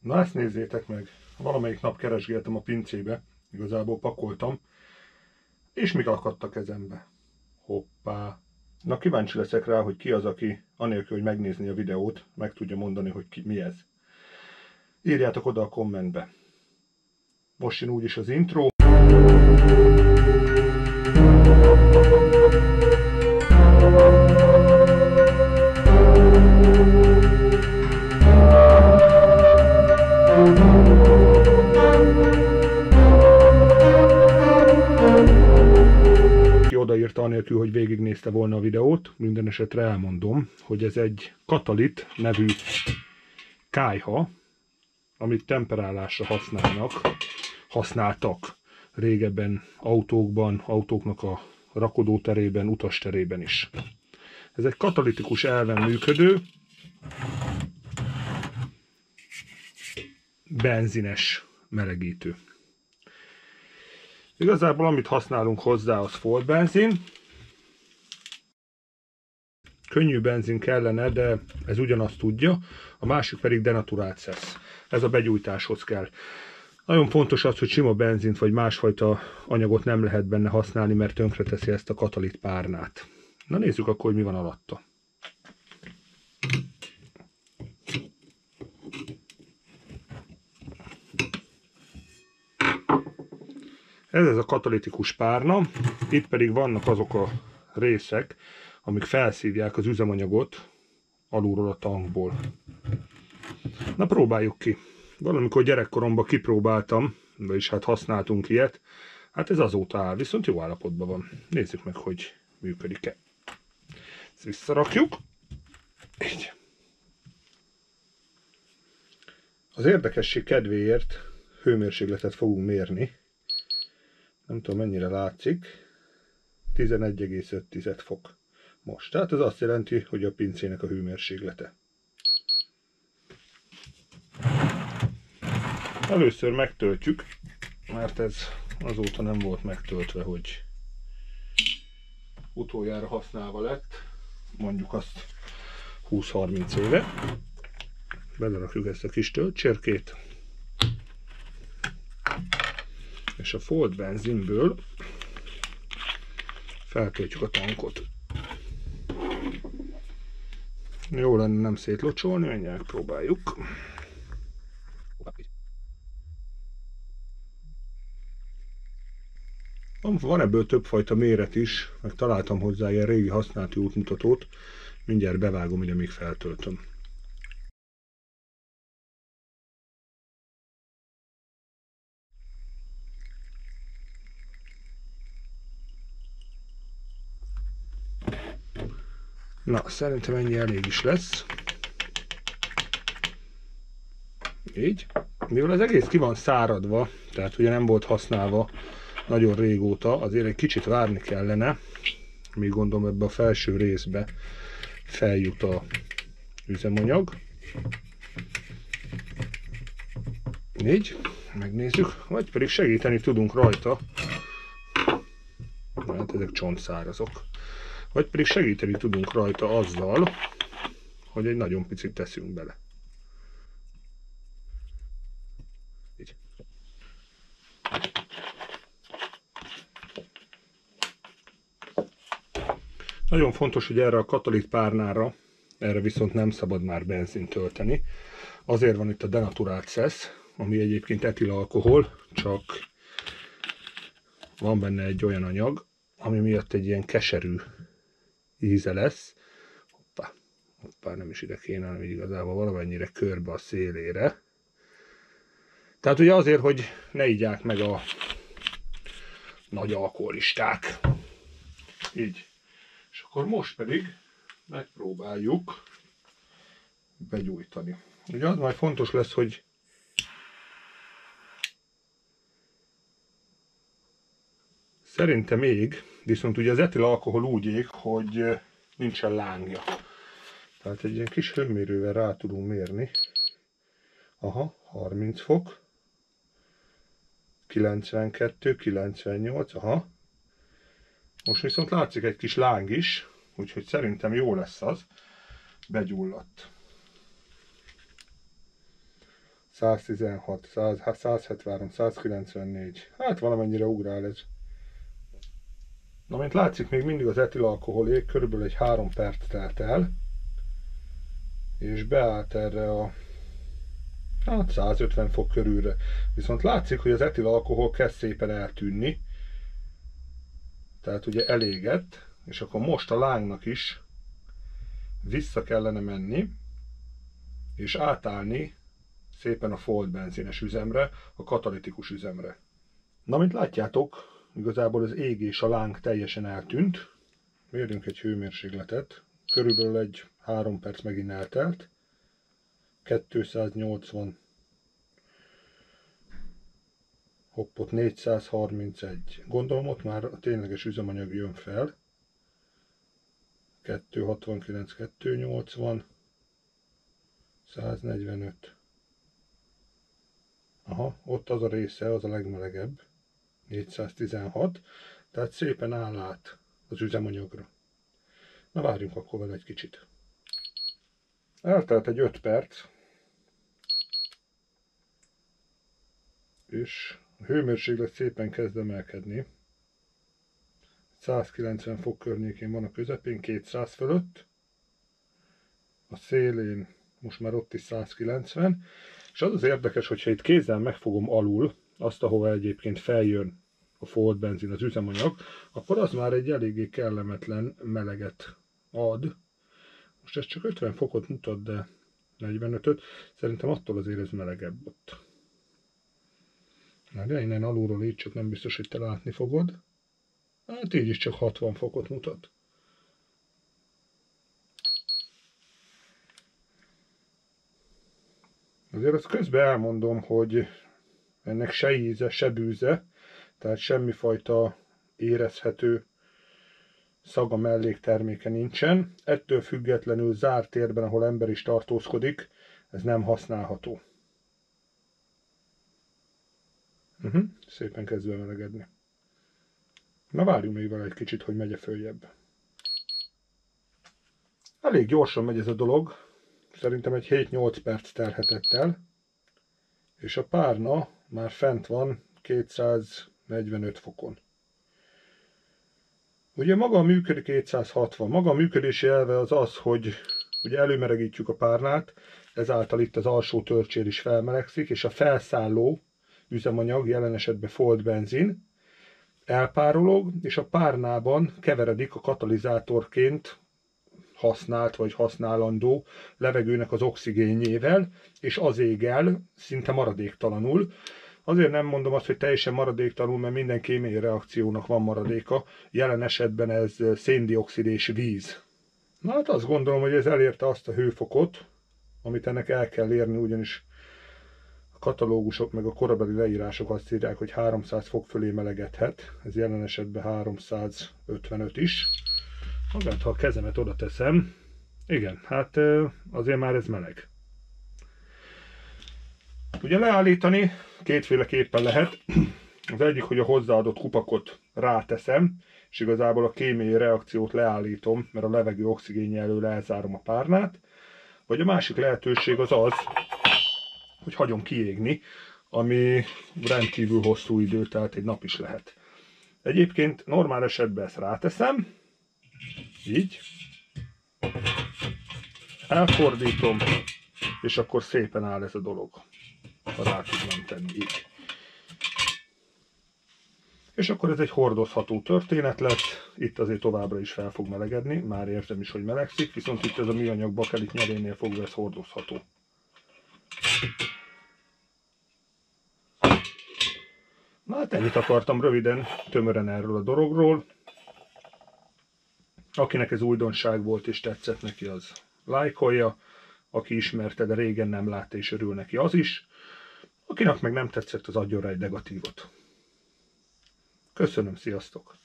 Na ezt nézzétek meg, valamelyik nap keresgéltem a pincébe, igazából pakoltam, és mik akadt a kezembe. Hoppá! Na kíváncsi leszek rá, hogy ki az, aki anélkül, hogy megnézni a videót, meg tudja mondani, hogy mi ez. Írjátok oda a kommentbe. Most jön úgyis az intro. Odaírta anélkül, hogy végignézte volna a videót, minden esetre elmondom, hogy ez egy Katalit nevű kályha, amit temperálásra használtak régebben autókban, autóknak a rakodóterében, utasterében is. Ez egy katalitikus elven működő, benzines melegítő. Igazából amit használunk hozzá, az Ford benzin. Könnyű benzin kellene, de ez ugyanazt tudja. A másik pedig denaturált szesz. Ez a begyújtáshoz kell. Nagyon fontos az, hogy sima benzint vagy másfajta anyagot nem lehet benne használni, mert tönkreteszi ezt a katalit párnát. Na nézzük akkor, hogy mi van alatta. Ez a katalitikus párna, itt pedig vannak azok a részek, amik felszívják az üzemanyagot alulról a tankból. Na próbáljuk ki. Valamikor gyerekkoromban kipróbáltam, vagyis hát használtunk ilyet. Hát ez azóta áll, viszont jó állapotban van. Nézzük meg, hogy működik-e. Ezt visszarakjuk. Így. Az érdekesség kedvéért hőmérsékletet fogunk mérni. Nem tudom, mennyire látszik. 11,5 fok most. Tehát ez azt jelenti, hogy a pincének a hőmérséklete. Először megtöltjük, mert ez azóta nem volt megtöltve, hogy utoljára használva lett. Mondjuk azt 20-30 éve. Belerakjuk ezt a kis töltcsérkét. És a Ford benzinből feltöltjük a tankot. Jó lenne nem szétlocsolni, mindjárt próbáljuk. Van ebből többfajta méret is, meg találtam hozzá ilyen régi használati útmutatót. Mindjárt bevágom, hogy amíg feltöltöm. Na, szerintem ennyi elég is lesz. Így. Mivel az egész ki van száradva, tehát ugye nem volt használva nagyon régóta, azért egy kicsit várni kellene, míg gondolom ebbe a felső részbe feljut a üzemanyag. Így, megnézzük, vagy pedig segíteni tudunk rajta, hát ezek csontszárazok, vagy pedig segíteni tudunk rajta azzal, hogy egy nagyon picit teszünk bele. Így. Nagyon fontos, hogy erre a katalit párnára, erre viszont nem szabad már benzint tölteni. Azért van itt a denaturált szesz, ami egyébként etilalkohol, csak van benne egy olyan anyag, ami miatt egy ilyen keserű íze lesz. Hoppá, nem is ide kéne, hanem igazából valamennyire körbe a szélére. Tehát ugye azért, hogy ne igyák meg a nagy alkoholisták. Így. És akkor most pedig megpróbáljuk begyújtani. Ugye az majd fontos lesz, hogy szerintem ég, viszont ugye az etilalkohol úgy ég, hogy nincsen lángja. Tehát egy ilyen kis hőmérővel rá tudunk mérni. Aha, 30 fok. 92, 98, aha. Most viszont látszik egy kis láng is, úgyhogy szerintem jó lesz az. Begyulladt. 116, 173, 194. Hát valamennyire ugrál ez. Na, mint látszik, még mindig az etilalkoholék körülbelül egy 3 perc telt el, és beállt erre a 150 fok körülre. Viszont látszik, hogy az etilalkohol kezd szépen eltűnni. Tehát ugye elégett, és akkor most a lángnak is vissza kellene menni, és átállni szépen a folt benzines üzemre, a katalitikus üzemre. Na, mint látjátok, igazából az égés, a láng teljesen eltűnt. Mérjünk egy hőmérsékletet. Körülbelül egy 3 perc megint eltelt. 280. Hoppot 431. Gondolom ott már a tényleges üzemanyag jön fel. 269, 280. 145. Aha, ott az a része, az a legmelegebb. 416. Tehát szépen áll át az üzemanyagra. Na, várjunk akkor vele egy kicsit. Eltelt egy 5 perc. És a hőmérséklet szépen kezd emelkedni. 190 fok környékén van a közepén, 200 fölött. A szélén most már ott is 190. És az az érdekes, hogyha itt kézzel megfogom alul, azt, ahova egyébként feljön a folt benzin, az üzemanyag, akkor az már egy eléggé kellemetlen meleget ad. Most ez csak 50 fokot mutat, de 45-öt. Szerintem attól azért ez melegebb ott. De innen alulról így csak nem biztos, hogy te látni fogod. Hát így is csak 60 fokot mutat. Azért azt közben elmondom, hogy ennek se íze, se bűze, tehát semmifajta érezhető szaga, mellékterméke nincsen. Ettől függetlenül zárt térben, ahol ember is tartózkodik, ez nem használható. Szépen kezdve melegedni. Na, várjunk még vele egy kicsit, hogy megye följebb. Elég gyorsan megy ez a dolog. Szerintem egy 7-8 perc telhetett el. És a párna már fent van 245 fokon. Ugye maga a működés 260. Maga a működési elve az az, hogy ugye előmelegítjük a párnát, ezáltal itt az alsó tölcsér is felmelegszik, és a felszálló üzemanyag, jelen esetben folt benzin, elpárolog, és a párnában keveredik a katalizátorként használt vagy használandó levegőnek az oxigénjével, és az ég el szinte maradéktalanul. Azért nem mondom azt, hogy teljesen maradéktalanul, mert minden kémiai reakciónak van maradéka. Jelen esetben ez széndioxid és víz. Na hát azt gondolom, hogy ez elérte azt a hőfokot, amit ennek el kell érni, ugyanis a katalógusok meg a korabeli leírások azt írják, hogy 300 fok fölé melegedhet. Ez jelen esetben 355 is. Magát, ha a kezemet oda teszem, igen, hát azért már ez meleg. Ugye leállítani kétféleképpen lehet. Az egyik, hogy a hozzáadott kupakot ráteszem, és igazából a kémiai reakciót leállítom, mert a levegő oxigénje elől elzárom a párnát. Vagy a másik lehetőség az az, hogy hagyom kiégni, ami rendkívül hosszú idő, tehát egy nap is lehet. Egyébként normál esetben ezt ráteszem, így, elfordítom, és akkor szépen áll ez a dolog, ha rá tudnám tenni, így. És akkor ez egy hordozható történet lesz, itt azért továbbra is fel fog melegedni, már érzem is, hogy melegszik, viszont itt ez a műanyag bakelit nyerénél fogva ez hordozható. Na hát ennyit akartam röviden, tömören erről a dologról. Akinek ez újdonság volt és tetszett neki, az lájkolja. Aki ismerte, de régen nem látta és örül neki, az is. Akinek meg nem tetszett, az adjon rá egy negatívot. Köszönöm, sziasztok!